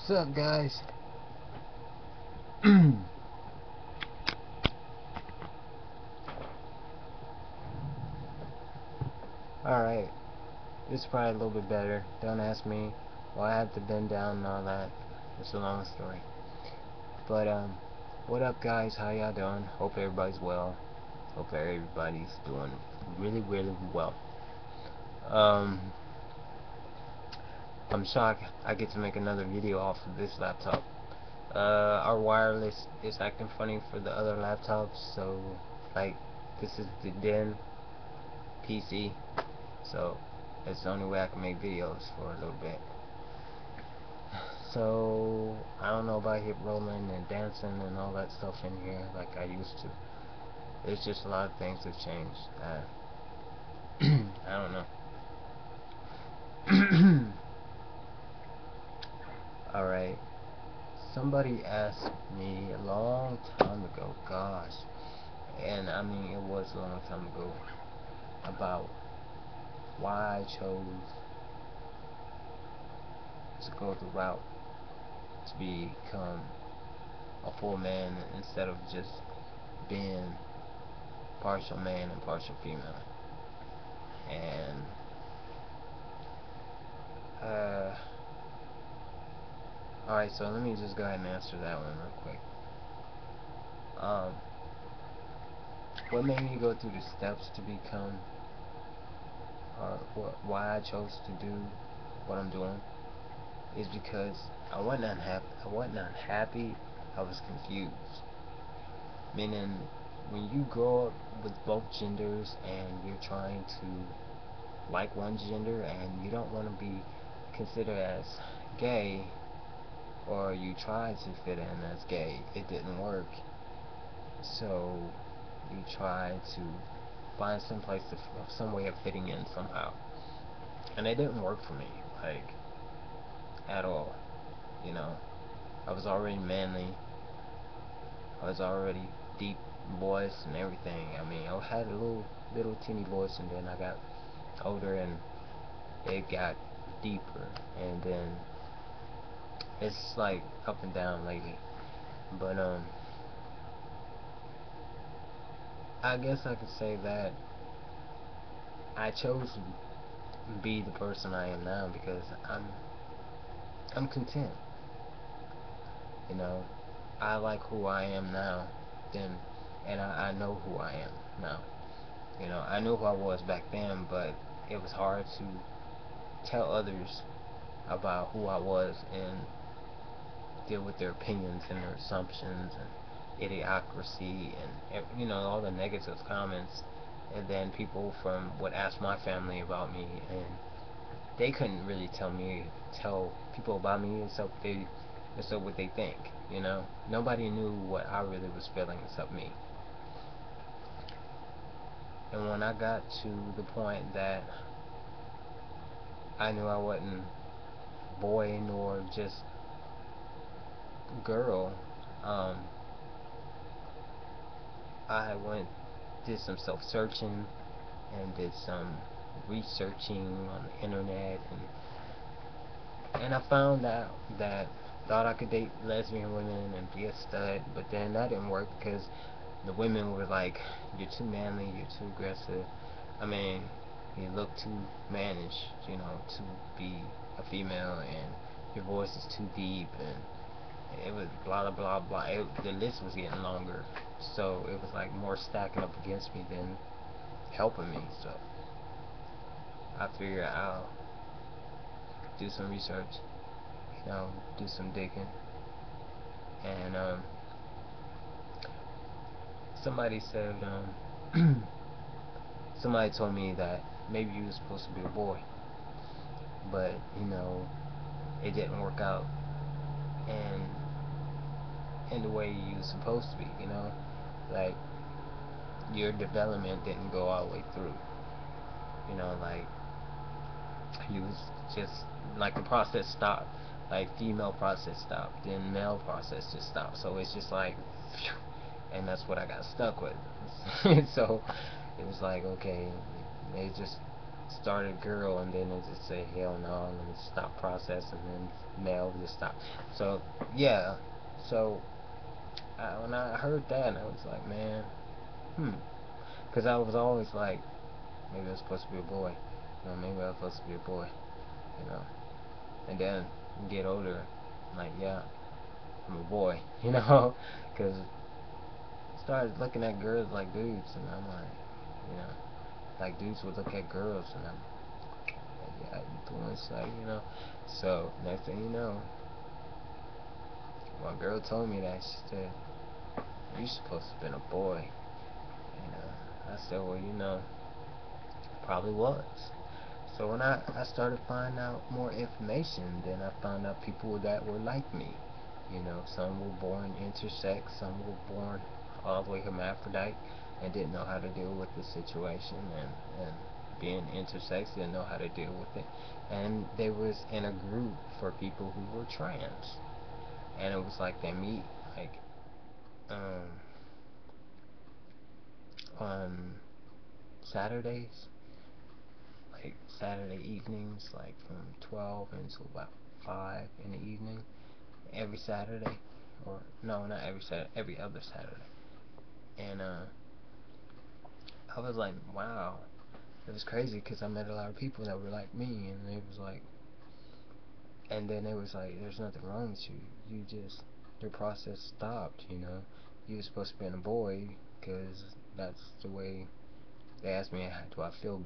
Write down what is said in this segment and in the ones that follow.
What's up, guys? Alright, this is probably a little bit better. Don't ask me why I have to bend down and all that. It's a long story. But, what up, guys? How y'all doing? Hope everybody's well. Hope everybody's doing really, really well. I'm shocked I get to make another video off of this laptop. Our wireless is acting funny for the other laptops, so like this is the den PC, so that's the only way I can make videos for a little bit. So I don't know about hip rolling and dancing and all that stuff in here like I used to. There's just a lot of things that changed. I don't know. Alright, somebody asked me a long time ago, gosh, and I mean it was a long time ago, about why I chose to go the route to become a full man instead of just being partial man and partial female. And alright, so let me just go ahead and answer that one real quick. What made me go through the steps to become, or why I chose to do what I'm doing, is because I wasn't unhappy. I was confused. Meaning, when you grow up with both genders and you're trying to like one gender and you don't want to be considered as gay, or you try to fit in as gay, it didn't work. So you try to find some way of fitting in somehow, and it didn't work for me, like, at all. You know, I was already manly. I was already deep voice and everything. I mean, I had a little teeny voice, and then I got older and it got deeper, and then it's like up and down lately. But I guess I could say that I chose to be the person I am now because I'm content. You know, I like who I am now, then, and I know who I am now. You know, I knew who I was back then, but it was hard to tell others about who I was and deal with their opinions and their assumptions and idiocracy and, you know, all the negative comments. And then people would ask my family about me, and they couldn't really tell people about me except what they think. You know, nobody knew what I really was feeling except me. And when I got to the point that I knew I wasn't boy nor just girl, I did some self-searching and did some researching on the internet, and I found out that thought I could date lesbian women and be a stud, but then that didn't work because the women were like, you're too manly, you're too aggressive. I mean, you look too mannish, you know, to be a female, and your voice is too deep, and it was blah blah blah blah. The list was getting longer, so it was like more stacking up against me than helping me. So I figured I'll do some research, you know, do some digging, and somebody said, somebody told me that maybe you were supposed to be a boy, but you know, it didn't work out in the way you were supposed to be. You know, like your development didn't go all the way through. You know, like you was just like the process stopped, like female process stopped, then male process just stopped. So it's just like, and that's what I got stuck with. So it was like, okay, it just started girl and then it just say hell no, let me stop processing, and then male just stop. So yeah, so when I heard that, I was like, man, because I was always like, maybe I was supposed to be a boy, maybe I was supposed to be a boy, you know. And then you get older, I'm like, yeah, I'm a boy, because I started looking at girls like dudes, and I'm like, you know, like dudes would look at girls, and I'm like, yeah, you doing so, So next thing you know, one girl told me that, she said, you're supposed to have been a boy. I said, well, probably was. So when I started finding out more information, then I found out people that were like me. Some were born intersex, some were born all the way hermaphrodite and didn't know how to deal with the situation, and being intersex didn't know how to deal with it. And they was in a group for people who were trans. And it was like they meet like on Saturdays, like Saturday evenings, like from 12 until about 5 in the evening, every Saturday, or no, not every Saturday, every other Saturday. And I was like, wow, it was crazy because I met a lot of people that were like me, and it was like, and then it was like, there's nothing wrong with you. You just, your process stopped, You were supposed to be a boy because that's the way. They asked me, do I feel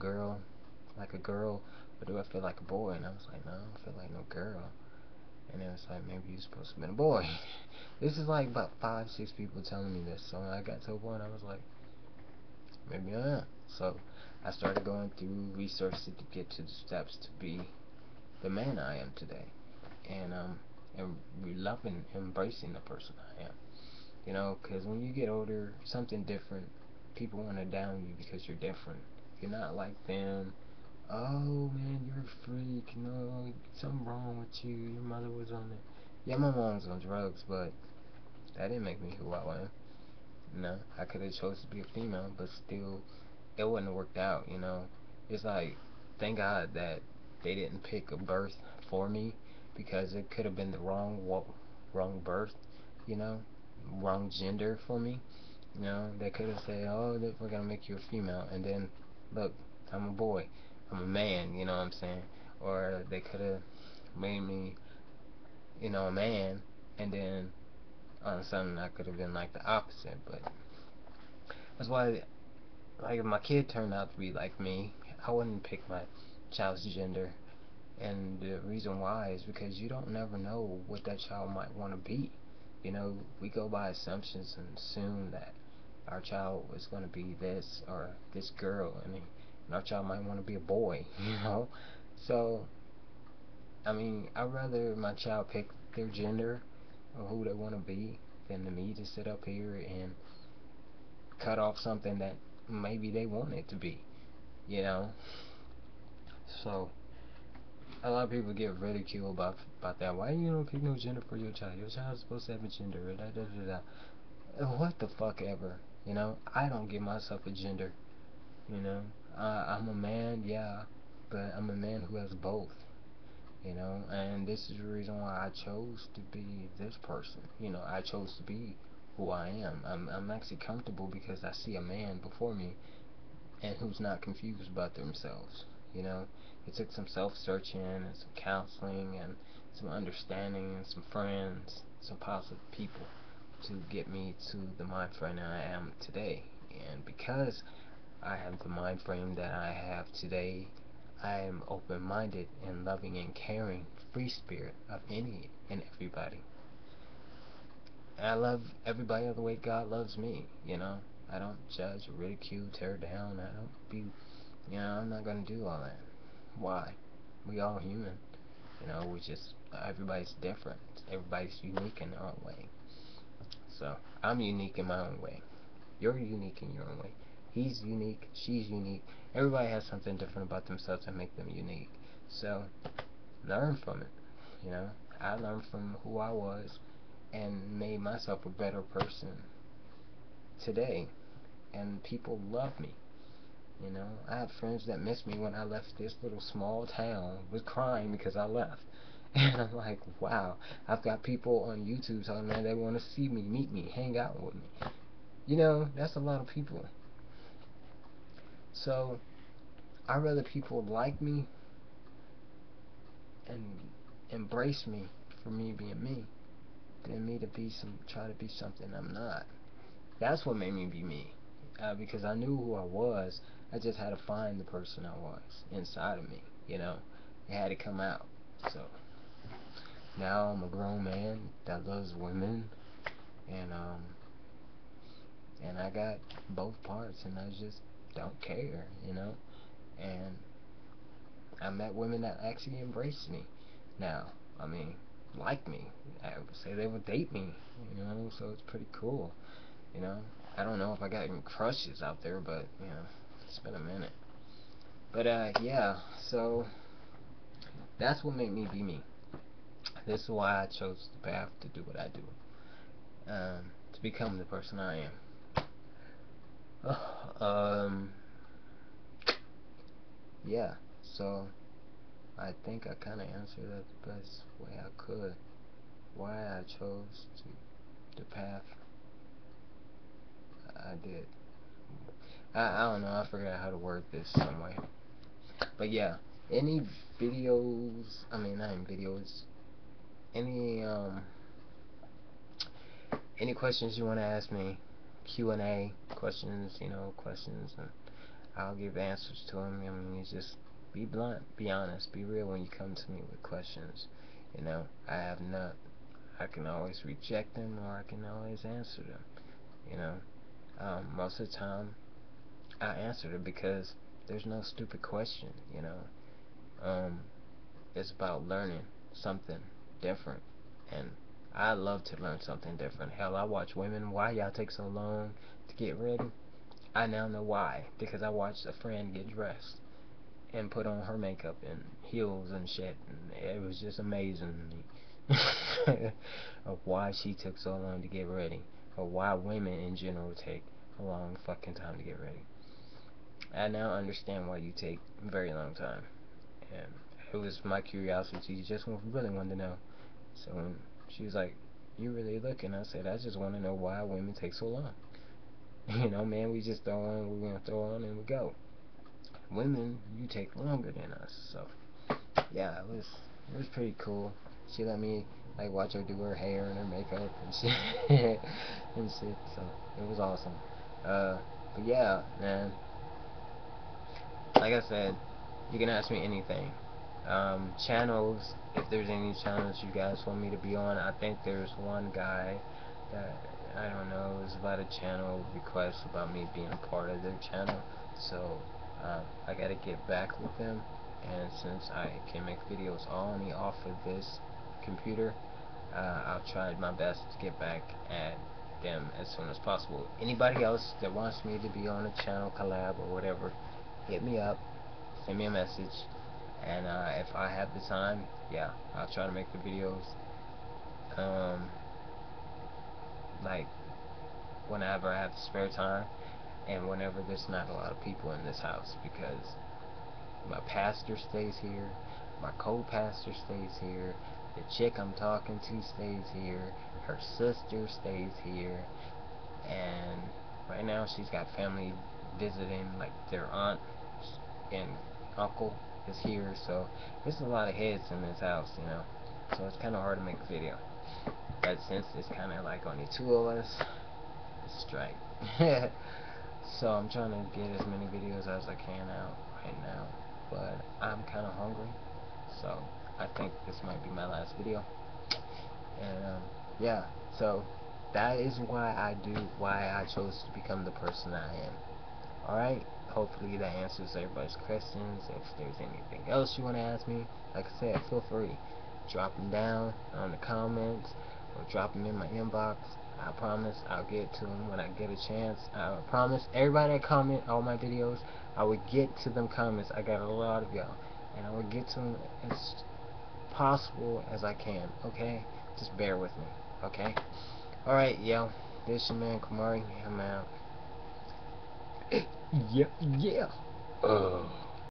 like a girl, or do I feel like a boy? And I was like, no, I don't feel like no girl. And it was like, maybe you're supposed to be a boy. This is like about 5, 6 people telling me this. So when I got to a point, I was like, maybe I am. So I started going through research to get to the steps to be the man I am today, and loving, embracing the person I am. Because when you get older, something different, people want to down you because you're different. You're not like them. Oh man, you're a freak. Something wrong with you. Your mother was on it. Yeah, my mom was on drugs, but that didn't make me who I am. I could have chose to be a female, but still, it wouldn't have worked out. It's like, thank God that they didn't pick a birth for me, because it could have been the wrong birth. You know, wrong gender for me. They could have said, oh, we're gonna make you a female, and then look, I'm a boy, I'm a man. You know what I'm saying? Or they could have made me, a man, and then on something I could have been like the opposite. But that's why, like, if my kid turned out to be like me, I wouldn't pick my child's gender. And the reason why is because you don't never know what that child might want to be. We go by assumptions and assume that our child is going to be this or this girl, and our child might want to be a boy, So, I mean, I'd rather my child pick their gender or who they want to be than to me to sit up here and cut off something that maybe they want it to be, you know? So, a lot of people get ridiculed about that. Why you don't pick no gender for your child? Your child's supposed to have a gender. Da, da, da, da. What the fuck ever? I don't give myself a gender. I'm a man, yeah, but I'm a man who has both. And this is the reason why I chose to be this person. I chose to be who I am. I'm actually comfortable because I see a man before me and who's not confused about themselves. It took some self-searching and some counseling and some understanding and some friends, some positive people to get me to the mind frame that I am today. And because I have the mind frame that I have today, I am open-minded and loving and caring, free spirit of any and everybody. And I love everybody the way God loves me. I don't judge, ridicule, tear down. I don't be, I'm not gonna do all that. Why? We all human. We just, everybody's different. Everybody's unique in their own way. So I'm unique in my own way. You're unique in your own way. He's unique. She's unique. Everybody has something different about themselves that make them unique. So learn from it. I learned from who I was and made myself a better person today. And people love me. You know, I have friends that miss me when I left this little small town, was crying because I left. And I'm like, wow, I've got people on YouTube telling me they want to see me, meet me, hang out with me. You know, that's a lot of people. So, I'd rather people like me and embrace me for me being me than me to try to be something I'm not. That's what made me be me. Because I knew who I was. I just had to find the person I was inside of me. You know, it had to come out. So now I'm a grown man that loves women, and I got both parts, and I just don't care. You know, and I met women that actually embraced me. Now, I mean, like me. I would say they would date me. You know, so it's pretty cool. You know, I don't know if I got any crushes out there, but you know, it's been a minute. But yeah, so that's what made me be me. This is why I chose the path to do what I do, to become the person I am. Yeah. So I think I kind of answered that the best way I could. Why I chose the path I did. I don't know. I forgot how to word this some way. But yeah, any videos, I mean not even videos, any any questions you want to ask me, Q&A questions, you know, questions, and I'll give answers to them. I mean, you just be blunt, be honest, be real when you come to me with questions. You know, I can always reject them or I can always answer them. You know, most of the time I answer it because there's no stupid question. You know, it's about learning something different, and I love to learn something different. Hell, I watch women. Why y'all take so long to get ready? I now know why. Because I watched a friend get dressed and put on her makeup and heels and shit, and it was just amazing to me of why she took so long to get ready, or why women in general take a long fucking time to get ready. I now understand why you take a very long time, and it was my curiosity, just really wanted to know. So when she was like, "You really looking?" I said, "I just want to know why women take so long." You know, man, we just throw on, we're gonna throw on and we go. Women, you take longer than us. So yeah, it was pretty cool. She let me like watch her do her hair and her makeup and shit and shit. So it was awesome. But yeah, man. Like I said, you can ask me anything. Channels, if there's any channels you guys want me to be on, I think there's one guy that, I don't know, is about a channel request about me being a part of their channel. So I gotta get back with them, and since I can make videos only off of this computer, I'll try my best to get back at them as soon as possible. Anybody else that wants me to be on a channel collab or whatever, hit me up, send me a message, and if I have the time, yeah, I'll try to make the videos like whenever I have spare time and whenever there's not a lot of people in this house, because my pastor stays here, my co-pastor stays here, the chick I'm talking to stays here, her sister stays here, and right now she's got family visiting, like their aunt and uncle is here, so there's a lot of heads in this house, you know, so it's kind of hard to make a video. But since it's kind of like only two of us, it's straight. So I'm trying to get as many videos as I can out right now, but I'm kind of hungry, so I think this might be my last video. And yeah, so that is why I chose to become the person I am. Alright, hopefully that answers everybody's questions. If there's anything else you want to ask me, like I said, feel free. Drop them down on the comments or drop them in my inbox. I promise I'll get to them when I get a chance. I promise everybody that comment on my videos, I will get to them comments. I got a lot of y'all, and I will get to them as possible as I can, okay? Just bear with me, okay? Alright, yo. This your man Kamari. I'm out. Yeah, yeah. Ugh.